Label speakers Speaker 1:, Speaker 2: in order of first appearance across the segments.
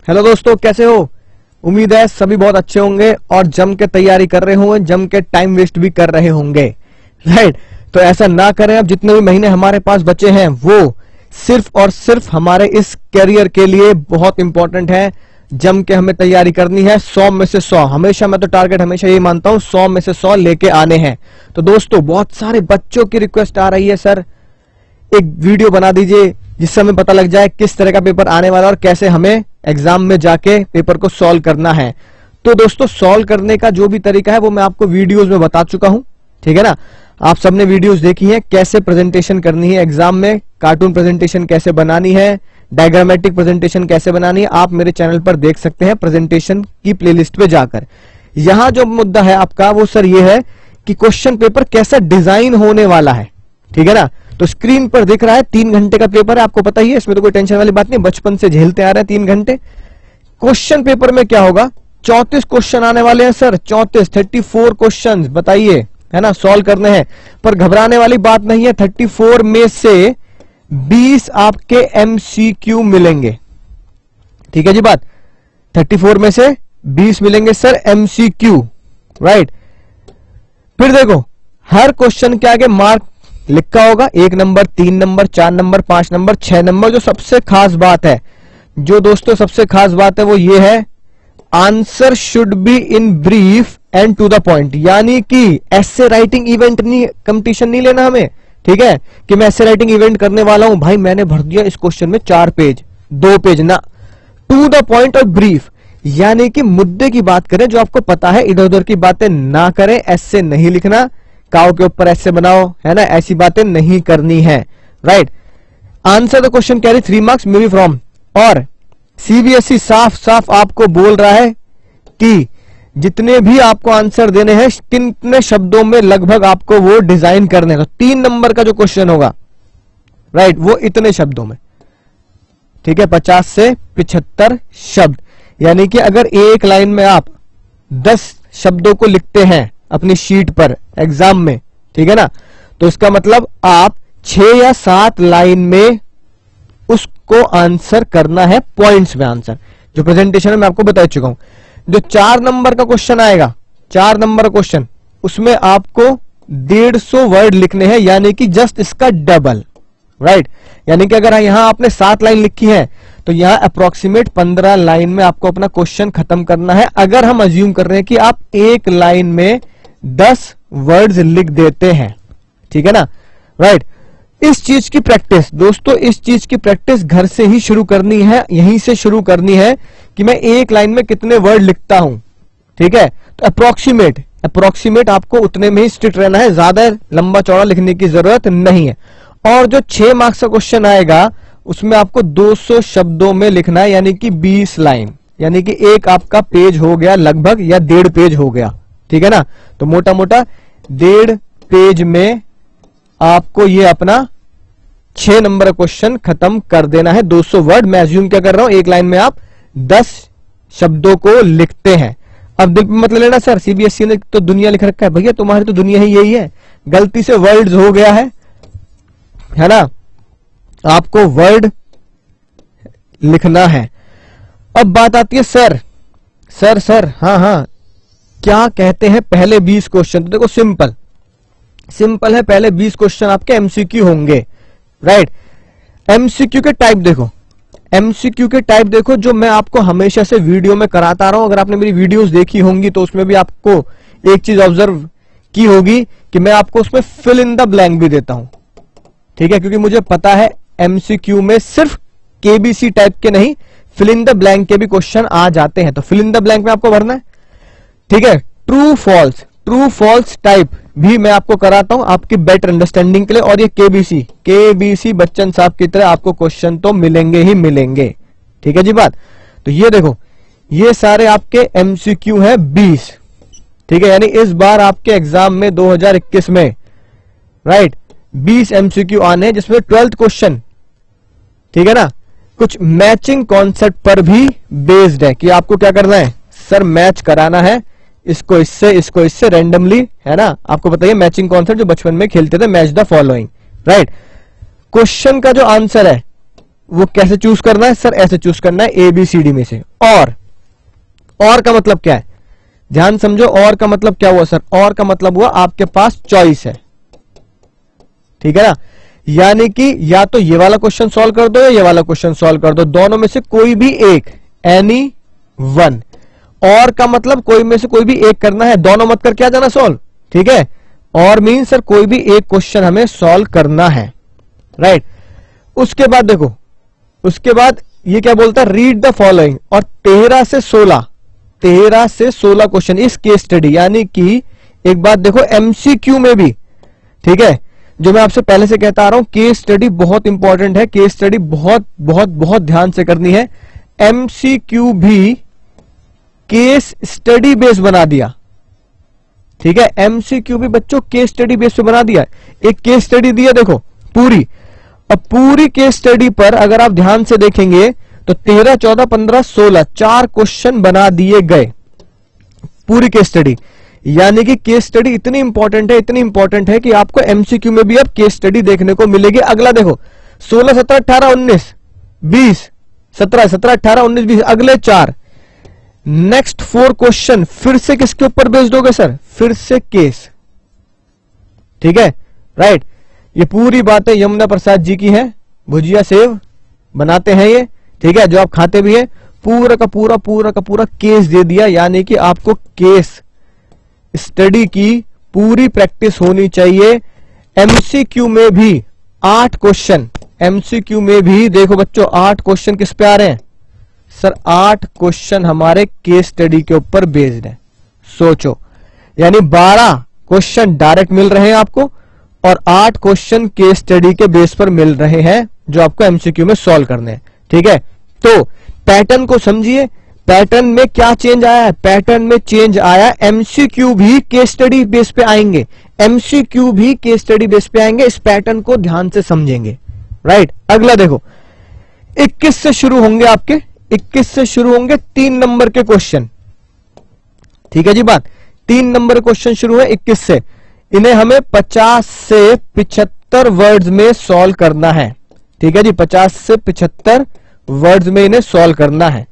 Speaker 1: Hello दोस्तों, कैसे हो? उम्मीद है सभी बहुत अच्छे होंगे और जम के तैयारी कर रहे होंगे, जम के टाइम वेस्ट भी कर रहे होंगे, राइट? तो ऐसा ना करें। अब जितने भी महीने हमारे पास बचे हैं वो सिर्फ और सिर्फ हमारे इस कैरियर के लिए बहुत इंपॉर्टेंट है। जम के हमें तैयारी करनी है। 100 में से 100, हमेशा मैं तो टारगेट हमेशा यही मानता हूं, 100 में से 100 लेके आने हैं। तो दोस्तों, बहुत सारे बच्चों की रिक्वेस्ट आ रही है, सर एक वीडियो बना दीजिए जिससे हमें पता लग जाए किस तरह का पेपर आने वाला है और कैसे हमें एग्जाम में जाके पेपर को सॉल्व करना है। तो दोस्तों, सॉल्व करने का जो भी तरीका है वो मैं आपको वीडियोस में बता चुका हूं, ठीक है ना? आप सबने वीडियोस देखी है, कैसे प्रेजेंटेशन करनी है एग्जाम में, कार्टून प्रेजेंटेशन कैसे बनानी है, डायग्रामेटिक प्रेजेंटेशन कैसे बनानी है, आप मेरे चैनल पर देख सकते हैं प्रेजेंटेशन की प्लेलिस्ट पे जाकर। यहां जो मुद्दा है आपका वो सर ये है कि क्वेश्चन पेपर कैसा डिजाइन होने वाला है, ठीक है ना? तो स्क्रीन पर दिख रहा है 3 घंटे का पेपर है, आपको पता ही है, इसमें तो कोई टेंशन वाली बात नहीं, बचपन से झेलते आ रहे हैं 3 घंटे। क्वेश्चन पेपर में क्या होगा? 34 क्वेश्चन आने वाले हैं सर, 34 क्वेश्चन, बताइए, है ना, सॉल्व करने हैं। पर घबराने वाली बात नहीं है, 34 में से 20 आपके एमसीक्यू मिलेंगे, ठीक है जी बात? 34 में से 20 मिलेंगे सर एमसीक्यू, राइट? फिर देखो, हर क्वेश्चन के आगे मार्क लिखा होगा, 1 number, 3 number, 4 number, 5 number, 6 number. जो सबसे खास बात है, जो दोस्तों सबसे खास बात है वो ये है, answer should be in brief and to the point. यानी कि ऐसे राइटिंग इवेंट नहीं, कंपटीशन नहीं लेना हमें, ठीक है? कि मैं ऐसे राइटिंग इवेंट करने वाला हूं, भाई मैंने भर दिया इस क्वेश्चन में 4 पेज, 2 पेज ना, टू द पॉइंट और ब्रीफ। यानी कि मुद्दे की बात करें, जो आपको पता है, इधर उधर की बातें ना करें, ऐसे नहीं लिखना, काव के ऊपर ऐसे बनाओ, है ना, ऐसी बातें नहीं करनी है, right? Answer the question carry 3 marks may be from. और सीबीएसई साफ साफ आपको बोल रहा है कि जितने भी आपको आंसर देने हैं, कितने शब्दों में लगभग आपको वो डिजाइन करने हैं। तो 3 नंबर का जो क्वेश्चन होगा, राइट, वो इतने शब्दों में, ठीक है, 50 से 75 शब्द। यानी कि अगर एक लाइन में आप 10 शब्दों को लिखते हैं अपनी शीट पर एग्जाम में, ठीक है ना, तो इसका मतलब आप 6 या 7 लाइन में उसको आंसर करना है, पॉइंट्स में आंसर। जो प्रेजेंटेशन में मैं आपको बता चुका हूं। जो 4 नंबर का क्वेश्चन आएगा, 4 नंबर क्वेश्चन, उसमें आपको 150 वर्ड लिखने हैं, यानी कि जस्ट इसका डबल, राइट? यानी कि अगर यहां आपने 7 लाइन लिखी है तो यहां अप्रोक्सीमेट 15 लाइन में आपको अपना क्वेश्चन खत्म करना है। अगर हम अज्यूम कर रहे हैं कि आप एक लाइन में 10 वर्ड्स लिख देते हैं, ठीक है ना, राइट? इस चीज की प्रैक्टिस दोस्तों, इस चीज की प्रैक्टिस घर से ही शुरू करनी है, यहीं से शुरू करनी है कि मैं एक लाइन में कितने वर्ड लिखता हूं, ठीक है? तो अप्रोक्सीमेट आपको उतने में ही स्ट्रिक्ट रहना है, ज्यादा लंबा चौड़ा लिखने की जरूरत नहीं है। और जो 6 मार्क्स का क्वेश्चन आएगा उसमें आपको 200 शब्दों में लिखना है, यानी कि 20 लाइन, यानी कि एक आपका पेज हो गया लगभग, या 1.5 पेज हो गया, ठीक है ना? तो मोटा मोटा 1.5 पेज में आपको ये अपना 6 नंबर क्वेश्चन खत्म कर देना है। 200 वर्ड, मैं अज्यूम क्या कर रहा हूं, एक लाइन में आप 10 शब्दों को लिखते हैं। अब दिल पे मत ले लेना, सर सीबीएसई ने तो दुनिया लिख रखा है। भैया तुम्हारी तो दुनिया ही यही है, गलती से वर्ड्स हो गया है ना? आपको वर्ड लिखना है। अब बात आती है सर हाँ, क्या कहते हैं पहले 20 क्वेश्चन? तो देखो, सिंपल है, पहले 20 क्वेश्चन आपके एमसीक्यू होंगे, राइट? एमसीक्यू के टाइप देखो, एमसीक्यू के टाइप देखो, जो मैं आपको हमेशा से वीडियो में कराता रहा हूं। अगर आपने मेरी वीडियोस देखी होंगी तो उसमें भी आपको एक चीज ऑब्जर्व की होगी कि मैं आपको उसमें फिल इन द ब्लैंक भी देता हूं, ठीक है? क्योंकि मुझे पता है एमसीक्यू में सिर्फ केबीसी टाइप के नहीं, फिल इन द ब्लैंक के भी क्वेश्चन आ जाते हैं। तो फिल इन द ब्लैंक में आपको भरना है, ठीक है? ट्रू फॉल्स टाइप भी मैं आपको कराता हूं आपकी बेटर अंडरस्टैंडिंग के लिए। और ये केबीसी बच्चन साहब की तरह आपको क्वेश्चन तो मिलेंगे ही मिलेंगे, ठीक है जी बात? तो ये देखो, ये सारे आपके एमसीक्यू हैं 20, ठीक है? यानी इस बार आपके एग्जाम में 2021 में, राइट, 20 एमसीक्यू आने हैं, जिसमें 12th क्वेश्चन, ठीक है ना, कुछ मैचिंग कॉन्सेप्ट पर भी बेस्ड है कि आपको क्या करना है, सर मैच कराना है इसको इससे रैंडमली, है ना? आपको बताइए मैचिंग कॉन्सेप्ट जो बचपन में खेलते थे, match the following, right? Question का जो आंसर है वो कैसे चूज करना है सर? ऐसे चूज करना है ABCD में से। और का मतलब क्या है? ध्यान समझो, और का मतलब क्या हुआ सर? और का मतलब हुआ आपके पास चॉइस है, ठीक है ना? यानी कि या तो ये वाला क्वेश्चन सॉल्व कर दो या ये वाला क्वेश्चन सॉल्व कर दो, दोनों में से कोई भी एक, एनी वन। और का मतलब कोई में से कोई भी एक करना है, दोनों मत कर क्या जाना सॉल्व, ठीक है? और मीन सर कोई भी एक क्वेश्चन हमें सॉल्व करना है, राइट? उसके बाद देखो, उसके बाद ये क्या बोलता है? Read the following. और 13 से 16 क्वेश्चन इस केस स्टडी, यानी कि एक बात देखो MCQ में भी, ठीक है, जो मैं आपसे पहले से कहता आ रहा हूं, केस स्टडी बहुत इंपॉर्टेंट है, केस स्टडी बहुत बहुत बहुत ध्यान से करनी है। MCQ भी केस स्टडी बेस बना दिया, ठीक है? MCQ भी बच्चों केस स्टडी बेस पे बना दिया। एक केस स्टडी दिया देखो पूरी, अब पूरी केस स्टडी पर अगर आप ध्यान से देखेंगे तो 13, 14, 15, 16 4 क्वेश्चन बना दिए गए पूरी केस स्टडी। यानी कि केस स्टडी इतनी इंपॉर्टेंट है, इतनी इंपॉर्टेंट है कि आपको MCQ में भी अब केस स्टडी देखने को मिलेगी। अगला देखो 16, 17, 18, 19, 20, 17, 17, 18, 19, 20, अगले 4 नेक्स्ट 4 क्वेश्चन फिर से किसके ऊपर बेस्ड होगा सर? फिर से केस, ठीक है, राइट? ये पूरी बातें यमुना प्रसाद जी की है, भुजिया सेव बनाते हैं ये, ठीक है, जो आप खाते भी हैं। पूरा का पूरा केस दे दिया, यानी कि आपको केस स्टडी की पूरी प्रैक्टिस होनी चाहिए। MCQ में भी 8 क्वेश्चन, MCQ में भी देखो बच्चों 8 क्वेश्चन किस पे आ रहे हैं सर? 8 क्वेश्चन हमारे केस स्टडी के ऊपर बेस्ड है। सोचो, यानी 12 क्वेश्चन डायरेक्ट मिल रहे हैं आपको और 8 क्वेश्चन केस स्टडी के बेस पर मिल रहे हैं जो आपको MCQ में सॉल्व करने हैं, ठीक है? तो पैटर्न को समझिए, पैटर्न में क्या चेंज आया है? पैटर्न में चेंज आया, MCQ भी केस स्टडी बेस पे आएंगे, MCQ भी केस स्टडी बेस पे आएंगे। इस पैटर्न को ध्यान से समझेंगे, राइट? अगला देखो 21 से शुरू होंगे आपके, 21 से शुरू होंगे 3 नंबर के क्वेश्चन, ठीक है जी बात? 3 नंबर क्वेश्चन शुरू है 21 से। इन्हें हमें 50 से 75 वर्ड्स में सॉल्व करना है, ठीक है जी? 50 से 75 वर्ड्स में इन्हें सॉल्व करना है,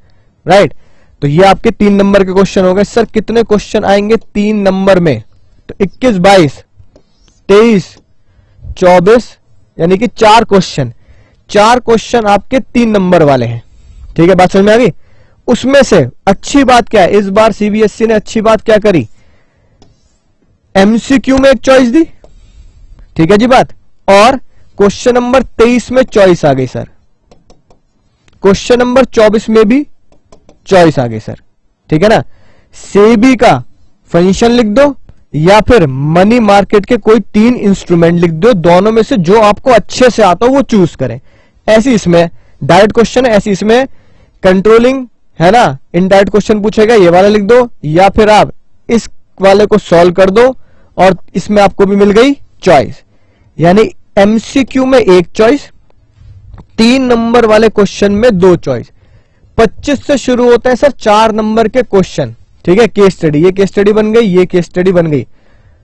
Speaker 1: राइट? तो ये आपके 3 नंबर के क्वेश्चन हो गए। सर कितने क्वेश्चन आएंगे 3 नंबर में? तो 21, 22, 23, 24, यानी कि 4 क्वेश्चन, 4 क्वेश्चन आपके 3 नंबर वाले हैं, ठीक है? बात समझ में आ गई? उसमें से अच्छी बात क्या है, इस बार CBSE ने अच्छी बात क्या करी? MCQ में एक चॉइस दी, ठीक है जी बात? और क्वेश्चन नंबर 23 में चॉइस आ गई सर, क्वेश्चन नंबर 24 में भी चॉइस आ गई सर, ठीक है ना? सेबी का फंक्शन लिख दो या फिर मनी मार्केट के कोई 3 इंस्ट्रूमेंट लिख दो, दोनों में से जो आपको अच्छे से आता हो वो चूज करें। ऐसी इसमें डायरेक्ट क्वेश्चन है, ऐसी इसमें कंट्रोलिंग है ना, इनडायरेक्ट क्वेश्चन पूछेगा, ये वाला लिख दो या फिर आप इस वाले को सॉल्व कर दो और इसमें आपको भी मिल गई चॉइस। यानी MCQ में एक चॉइस, 3 नंबर वाले क्वेश्चन में 2 चॉइस। 25 से शुरू होते हैं सर 4 नंबर के क्वेश्चन, ठीक है? केस स्टडी, ये केस स्टडी बन गई, ये केस स्टडी बन गई,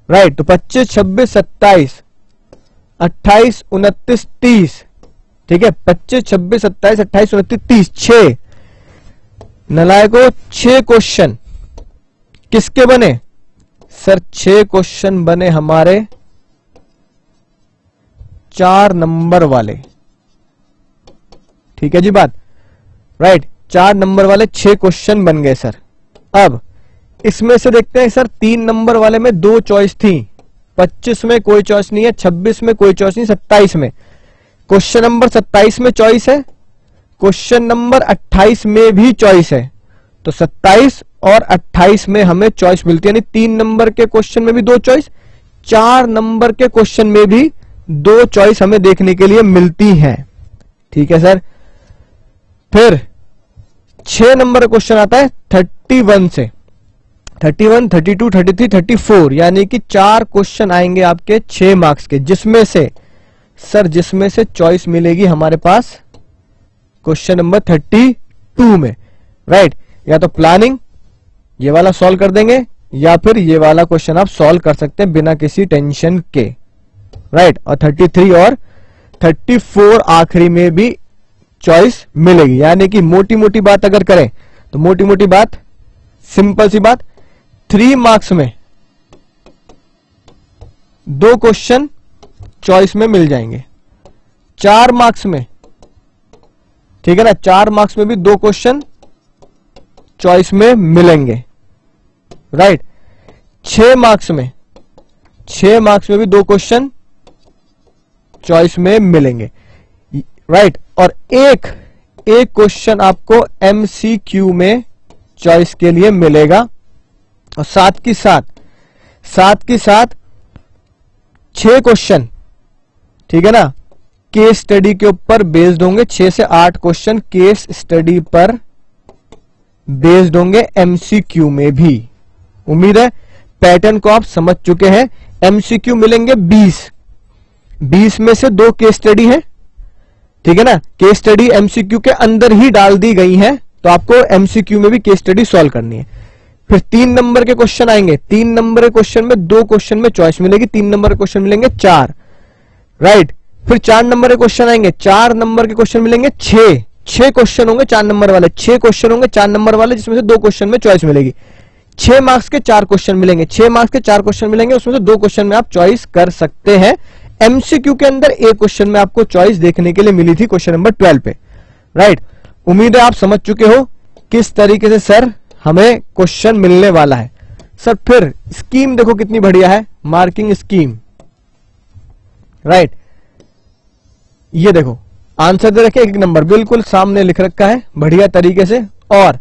Speaker 1: राइट? तो 25, 26, 27, 28, 29, 30, ठीक है? 25, 26, 27, 28, 29, 30, 6 नलायकों 6 क्वेश्चन किसके बने सर? 6 क्वेश्चन बने हमारे 4 नंबर वाले, ठीक है जी बात, राइट? 4 नंबर वाले 6 क्वेश्चन बन गए सर। अब इसमें से देखते हैं सर 3 नंबर वाले में 2 चॉइस थी, 25 में कोई चॉइस नहीं है, 26 में कोई चॉइस नहीं, 27 में, क्वेश्चन नंबर 27 में चॉइस है, क्वेश्चन नंबर 28 में भी चॉइस है। तो 27 और 28 में हमें चॉइस मिलती है, यानी 3 नंबर के क्वेश्चन में भी 2 चॉइस, 4 नंबर के क्वेश्चन में भी 2 चॉइस हमें देखने के लिए मिलती हैं, ठीक है सर? फिर 6 नंबर का क्वेश्चन आता है 31 से, 31, 32, 33, 34, यानी कि 4 क्वेश्चन आएंगे आपके 6 मार्क्स के, जिसमें से सर जिसमें से चॉइस मिलेगी हमारे पास क्वेश्चन नंबर 32 में, राइट? या तो प्लानिंग ये वाला सॉल्व कर देंगे या फिर ये वाला क्वेश्चन आप सॉल्व कर सकते हैं बिना किसी टेंशन के, राइट? और 33 और 34 आखिरी में भी चॉइस मिलेगी। यानी कि मोटी मोटी बात अगर करें तो मोटी मोटी बात, सिंपल सी बात, 3 मार्क्स में 2 क्वेश्चन चॉइस में मिल जाएंगे। 4 मार्क्स में, ठीक है ना, 4 मार्क्स में भी 2 क्वेश्चन चॉइस में मिलेंगे, राइट। 6 मार्क्स में भी 2 क्वेश्चन चॉइस में मिलेंगे, राइट। और एक क्वेश्चन आपको एमसीक्यू में चॉइस के लिए मिलेगा। और साथ की साथ 6 क्वेश्चन, ठीक है ना, केस स्टडी के ऊपर बेस्ड होंगे। 6 से 8 क्वेश्चन केस स्टडी पर बेस्ड होंगे एमसीक्यू में भी। उम्मीद है पैटर्न को आप समझ चुके हैं। एमसीक्यू मिलेंगे 20 में से 2 केस स्टडी है, ठीक है ना। केस स्टडी एमसीक्यू के अंदर ही डाल दी गई है, तो आपको एमसीक्यू में भी केस स्टडी सॉल्व करनी है। फिर 3 नंबर के क्वेश्चन आएंगे। 3 नंबर के क्वेश्चन में 2 क्वेश्चन में चॉइस मिलेगी। 3 नंबर के क्वेश्चन मिलेंगे 4, राइट। फिर 4 नंबर के क्वेश्चन आएंगे। 4 नंबर के क्वेश्चन मिलेंगे 6 क्वेश्चन होंगे 4 नंबर वाले, 6 क्वेश्चन होंगे 4 नंबर वाले, जिसमें से 2 क्वेश्चन में चॉइस मिलेगी। 6 मार्क्स के 4 क्वेश्चन मिलेंगे। 6 मार्क्स के 4 क्वेश्चन मिलेंगे, उसमें से 2 क्वेश्चन में आप चॉइस कर सकते हैं। एमसीक्यू के अंदर एक क्वेश्चन में आपको चॉइस देखने के लिए मिली थी क्वेश्चन नंबर 12 पे, राइट। उम्मीद है आप समझ चुके हो किस तरीके से सर हमें क्वेश्चन मिलने वाला है। सर फिर स्कीम देखो कितनी बढ़िया है, मार्किंग स्कीम, राइट। ये देखो आंसर दे रखे, एक नंबर बिल्कुल सामने लिख रखा है बढ़िया तरीके से। और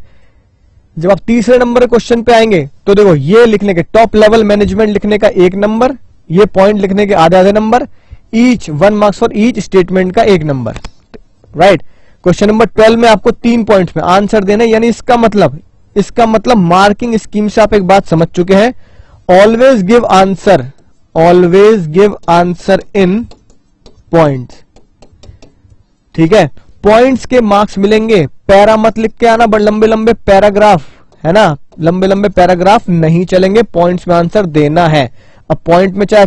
Speaker 1: जब आप तीसरे नंबर क्वेश्चन पे आएंगे तो देखो ये लिखने के टॉप लेवल मैनेजमेंट लिखने का 1 नंबर, ये पॉइंट लिखने के आधे number, each 1 marks for each statement का 1 नंबर, राइट। क्वेश्चन नंबर 12 में आपको 3 पॉइंट्स में आंसर देने, यानी इसका मतलब मार्किंग स्कीम से आप एक बात समझ चुके हैं, always give answer in points, ठीक है। पॉइंट्स के मार्क्स मिलेंगे, पैरा मत लिख के आना, लंबे लंबे पैराग्राफ, है ना, लंबे लंबे पैराग्राफ नहीं चलेंगे, पॉइंट्स में आंसर देना है। अब पॉइंट में चाहे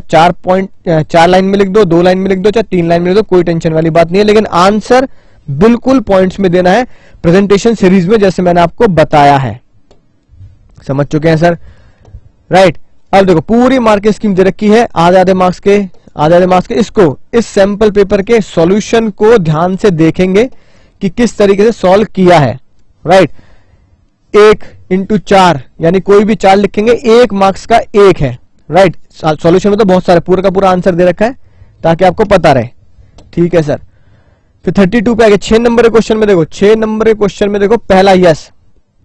Speaker 1: 4 लाइन में लिख दो, 2 लाइन में लिख दो, चाहे 3 लाइन में लिख दो, कोई टेंशन वाली बात नहीं है, लेकिन आंसर बिल्कुल पॉइंट्स में देना है, प्रेजेंटेशन सीरीज में, जैसे मैंने आपको बताया है। समझ चुके हैं सर, राइट। अब देखो पूरी मार्किंग स्कीम दे रखी है, आधे मार्क्स के इसको, इस सैंपल पेपर के सॉल्यूशन को ध्यान से देखेंगे कि किस तरीके से सॉल्व किया है, राइट। 1 into 4 यानी कोई भी 4 लिखेंगे, 1 मार्क्स का 1 है, राइट। सॉल्यूशन में तो बहुत सारे, पूरा का पूरा आंसर दे रखा है ताकि आपको पता रहे, ठीक है सर। फिर 32 पे आ गया। 6 नंबर के क्वेश्चन में देखो, 6 नंबर के क्वेश्चन में देखो पहला यस,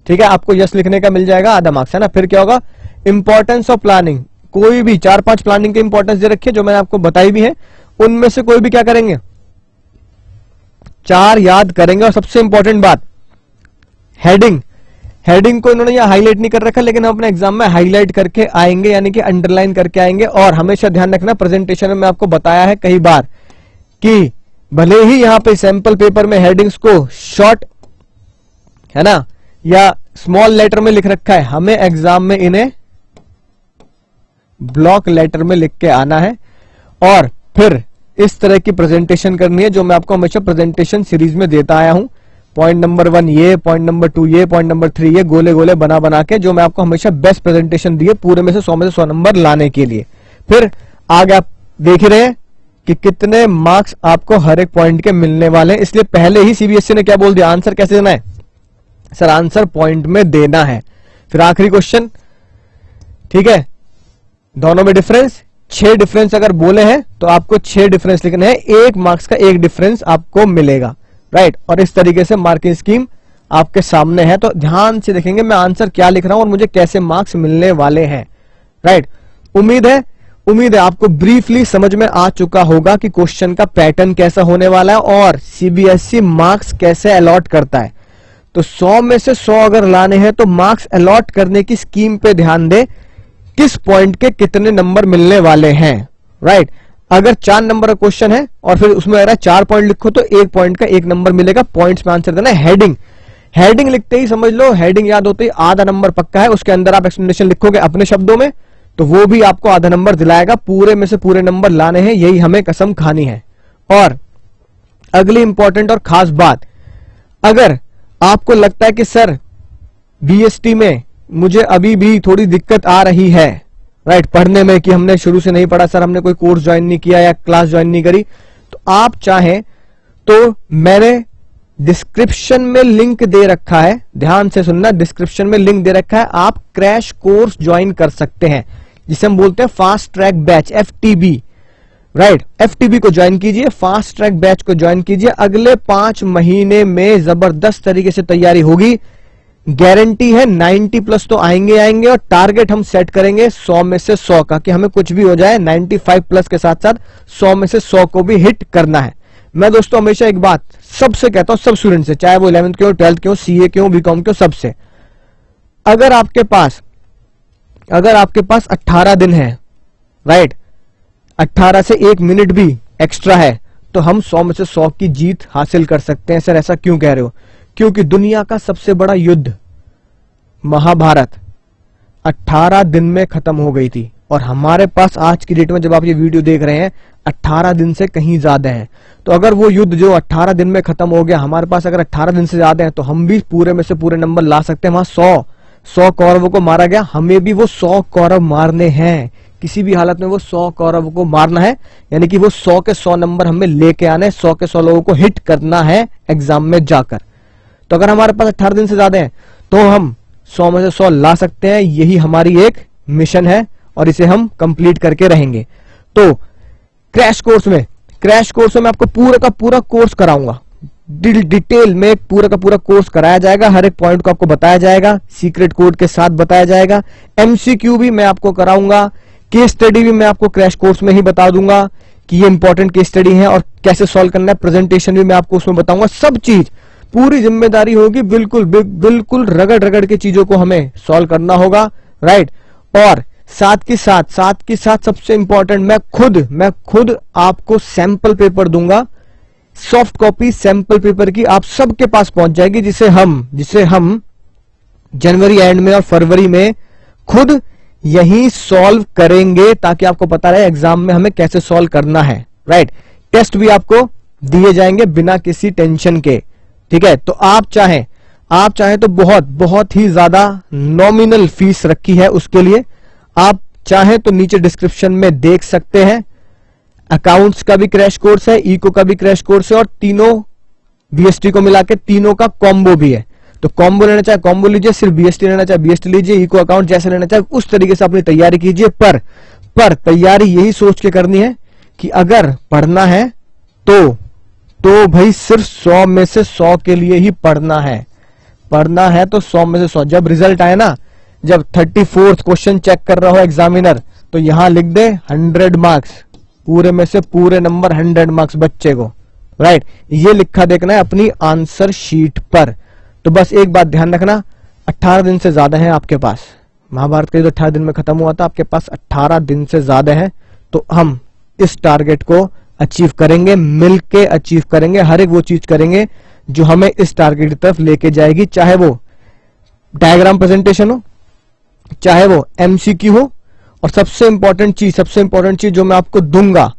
Speaker 1: ठीक है, आपको यस लिखने का मिल जाएगा, आधा मार्क्स, है ना। फिर क्या होगा, इंपॉर्टेंस ऑफ प्लानिंग, कोई भी 4-5 प्लानिंग के इंपॉर्टेंस दे रखी है जो मैंने आपको बताई भी है, उनमें से कोई भी क्या करेंगे, 4 याद करेंगे। और सबसे इंपॉर्टेंट बात, हेडिंग को इन्होंने यहां हाईलाइट नहीं कर रखा, लेकिन हम अपने एग्जाम में हाईलाइट करके आएंगे, यानी कि अंडरलाइन करके आएंगे। और हमेशा ध्यान रखना, प्रेजेंटेशन में आपको बताया है कई बार कि भले ही यहां पे सैंपल पेपर में हेडिंग्स को शॉर्ट, है ना, या स्मॉल लेटर में लिख रखा है, हमें एग्जाम में इन्हें ब्लॉक लेटर में लिख के आना है। और फिर इस तरह की प्रेजेंटेशन करनी है जो मैं आपको हमेशा प्रेजेंटेशन सीरीज में देता आया हूं। पॉइंट नंबर 1 ये, पॉइंट नंबर 2 ये, पॉइंट नंबर 3 ये, गोले गोले बना के, जो मैं आपको हमेशा बेस्ट प्रेजेंटेशन दिए, पूरे में से 100 नंबर लाने के लिए। फिर आगे आप देख रहे हैं कि कितने मार्क्स आपको हर एक पॉइंट के मिलने वाले हैं। इसलिए पहले ही सीबीएसई ने क्या बोल दिया, आंसर कैसे देना है सर, आंसर पॉइंट में देना है। फिर आखिरी क्वेश्चन, ठीक है, दोनों में डिफरेंस, 6 डिफरेंस अगर बोले हैं तो आपको 6 डिफरेंस लिखने हैं, 1 मार्क्स का 1 डिफरेंस आपको मिलेगा, राइट। और इस तरीके से मार्किंग स्कीम आपके सामने है, तो ध्यान से देखेंगे मैं आंसर क्या लिख रहा हूं और मुझे कैसे मार्क्स मिलने वाले हैं, राइट। उम्मीद है आपको ब्रीफली समझ में आ चुका होगा कि क्वेश्चन का पैटर्न कैसा होने वाला है और सीबीएसई मार्क्स कैसे अलॉट करता है। तो 100 में से 100 अगर लाने हैं तो मार्क्स अलॉट करने की स्कीम पे ध्यान दे, किस पॉइंट के कितने नंबर मिलने वाले हैं, राइट। अगर 4 नंबर का क्वेश्चन है और फिर उसमें अगर 4 पॉइंट लिखो तो 1 पॉइंट का 1 नंबर मिलेगा। पॉइंट्स में आंसर देना है। हेडिंग लिखते ही समझ लो, हेडिंग याद होते ही आधा नंबर पक्का है। उसके अंदर आप एक्सप्लेनेशन लिखोगे अपने शब्दों में तो वो भी आपको आधा नंबर दिलाएगा। पूरे में से पूरे नंबर लाने हैं, यही हमें कसम खानी है। और अगली इंपॉर्टेंट और खास बात, अगर आपको लगता है कि सर बीएसटी में मुझे अभी भी थोड़ी दिक्कत आ रही है, राइट, पढ़ने में, कि हमने शुरू से नहीं पढ़ा सर, हमने कोई कोर्स ज्वाइन नहीं किया या क्लास ज्वाइन नहीं करी, तो आप चाहें तो मैंने डिस्क्रिप्शन में लिंक दे रखा है, ध्यान से सुनना, डिस्क्रिप्शन में लिंक दे रखा है, आप क्रैश कोर्स ज्वाइन कर सकते हैं जिसे हम बोलते हैं फास्ट ट्रैक बैच, एफटीबी, राइट। एफटीबी को ज्वाइन कीजिए, फास्ट ट्रैक बैच को ज्वाइन कीजिए। अगले 5 महीने में जबरदस्त तरीके से तैयारी होगी, गारंटी है 90+ तो आएंगे आएंगे, और टारगेट हम सेट करेंगे 100 में से 100 का, कि हमें कुछ भी हो जाए 95+ के साथ साथ 100 में से 100 को भी हिट करना है। मैं दोस्तों हमेशा एक बात सबसे कहता हूं, सब स्टूडेंट से, चाहे वो 11th के हो, 12th के हो, सीए के हो, बीकॉम के हो, सबसे, अगर आपके पास 18 दिन है, राइट, 18 से 1 मिनट भी एक्स्ट्रा है, तो हम 100 में से 100 की जीत हासिल कर सकते हैं। सर ऐसा क्यों कह रहे हो? क्योंकि दुनिया का सबसे बड़ा युद्ध महाभारत 18 दिन में खत्म हो गई थी, और हमारे पास आज की डेट में जब आप ये वीडियो देख रहे हैं 18 दिन से कहीं ज्यादा है। तो अगर वो युद्ध जो 18 दिन में खत्म हो गया, हमारे पास अगर 18 दिन से ज्यादा है, तो हम भी पूरे में से पूरे नंबर ला सकते हैं। वहां 100 कौरवों को मारा गया, हमें भी वो 100 कौरव मारने हैं, किसी भी हालत में वो 100 कौरवों को मारना है, यानी कि वो 100 के 100 नंबर हमें लेके आने, 100 के 100 लोगों को हिट करना है एग्जाम में जाकर। तो अगर हमारे पास 18 दिन से ज्यादा है तो हम 100 में से 100 ला सकते हैं, यही हमारी एक मिशन है और इसे हम कंप्लीट करके रहेंगे। तो क्रैश कोर्स में मैं आपको पूरा का पूरा कोर्स कराऊंगा, डिटेल में पूरा का पूरा कोर्स कराया जाएगा, हर एक पॉइंट को आपको बताया जाएगा, सीक्रेट कोड के साथ बताया जाएगा, एमसीक्यू भी मैं आपको कराऊंगा, केस स्टडी भी मैं आपको क्रैश कोर्स में ही बता दूंगा कि ये इंपॉर्टेंट केस स्टडी है और कैसे सॉल्व करना है, प्रेजेंटेशन भी मैं आपको उसमें बताऊंगा, सब चीज पूरी जिम्मेदारी होगी, बिल्कुल रगड़ के चीजों को हमें सॉल्व करना होगा, राइट। और साथ के साथ सबसे इंपॉर्टेंट, मैं खुद आपको सैंपल पेपर दूंगा, सॉफ्ट कॉपी सैंपल पेपर की आप सबके पास पहुंच जाएगी, जिसे हम जनवरी एंड में और फरवरी में खुद यही सॉल्व करेंगे, ताकि आपको पता रहे एग्जाम में हमें कैसे सॉल्व करना है, राइट। टेस्ट भी आपको दिए जाएंगे बिना किसी टेंशन के, ठीक है। तो आप चाहें तो बहुत ही ज्यादा नॉमिनल फीस रखी है उसके लिए, आप चाहें तो नीचे डिस्क्रिप्शन में देख सकते हैं। अकाउंट्स का भी क्रैश कोर्स है, इको का भी क्रैश कोर्स है, और तीनों बीएसटी को मिला के तीनों का कॉम्बो भी है। तो कॉम्बो लेना चाहे कॉम्बो लीजिए, सिर्फ बीएसटी लेना चाहे बीएसटी लीजिए, इको अकाउंट जैसे लेना चाहे उस तरीके से अपनी तैयारी कीजिए। पर तैयारी यही सोच के करनी है कि अगर पढ़ना है तो भाई सिर्फ 100 में से 100 के लिए ही पढ़ना है तो 100 में से 100। जब रिजल्ट आए ना, जब 34th क्वेश्चन चेक कर रहा हो एग्जामिनर, तो यहां लिख दे 100 मार्क्स, पूरे में से पूरे नंबर 100 मार्क्स बच्चे को, राइट। ये लिखा देखना है अपनी आंसर शीट पर। तो बस एक बात ध्यान रखना, 18 दिन से ज्यादा है आपके पास, महाभारत का जो 18 दिन में खत्म हुआ था, आपके पास 18 दिन से ज्यादा है, तो हम इस टारगेट को अचीव करेंगे, मिलके अचीव करेंगे, हर एक वो चीज करेंगे जो हमें इस टारगेट की तरफ लेके जाएगी, चाहे वो डायग्राम प्रेजेंटेशन हो, चाहे वो एमसीक्यू हो, और सबसे इंपॉर्टेंट चीज जो मैं आपको दूंगा,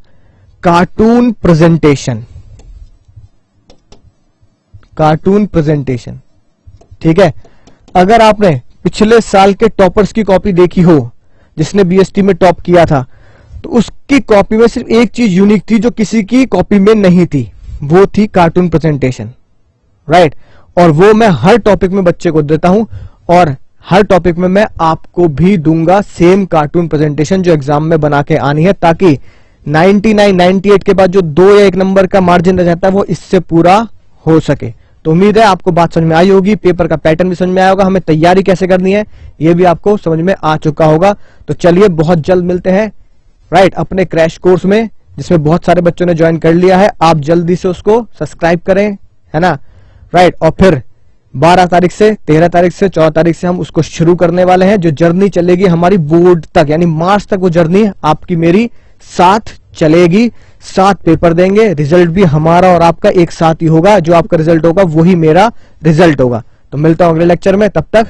Speaker 1: कार्टून प्रेजेंटेशन, ठीक है। अगर आपने पिछले साल के टॉपर्स की कॉपी देखी हो, जिसने बीएसटी में टॉप किया था, तो उसकी कॉपी में सिर्फ एक चीज यूनिक थी जो किसी की कॉपी में नहीं थी, वो थी कार्टून प्रेजेंटेशन, राइट। और वो मैं हर टॉपिक में बच्चे को देता हूं, और हर टॉपिक में मैं आपको भी दूंगा सेम कार्टून प्रेजेंटेशन जो एग्जाम में बना के आनी है, ताकि 99, 98 के बाद जो 2 या 1 नंबर का मार्जिन रह जाता है वो इससे पूरा हो सके। तो उम्मीद है आपको बात समझ में आई होगी, पेपर का पैटर्न भी समझ में आया होगा, हमें तैयारी कैसे करनी है ये भी आपको समझ में आ चुका होगा। तो चलिए बहुत जल्द मिलते हैं, राइट, अपने क्रैश कोर्स में, जिसमें बहुत सारे बच्चों ने ज्वाइन कर लिया है। आप जल्दी से उसको सब्सक्राइब करें, है ना, राइट। और फिर 12 तारीख से 13 तारीख से 14 तारीख से हम उसको शुरू करने वाले हैं, जो जर्नी चलेगी हमारी बोर्ड तक, यानी मार्च तक वो जर्नी आपकी मेरी साथ चलेगी, साथ पेपर देंगे, रिजल्ट भी हमारा और आपका एक साथ ही होगा, जो आपका रिजल्ट होगा वही मेरा रिजल्ट होगा। तो मिलता हूं अगले लेक्चर में, तब तक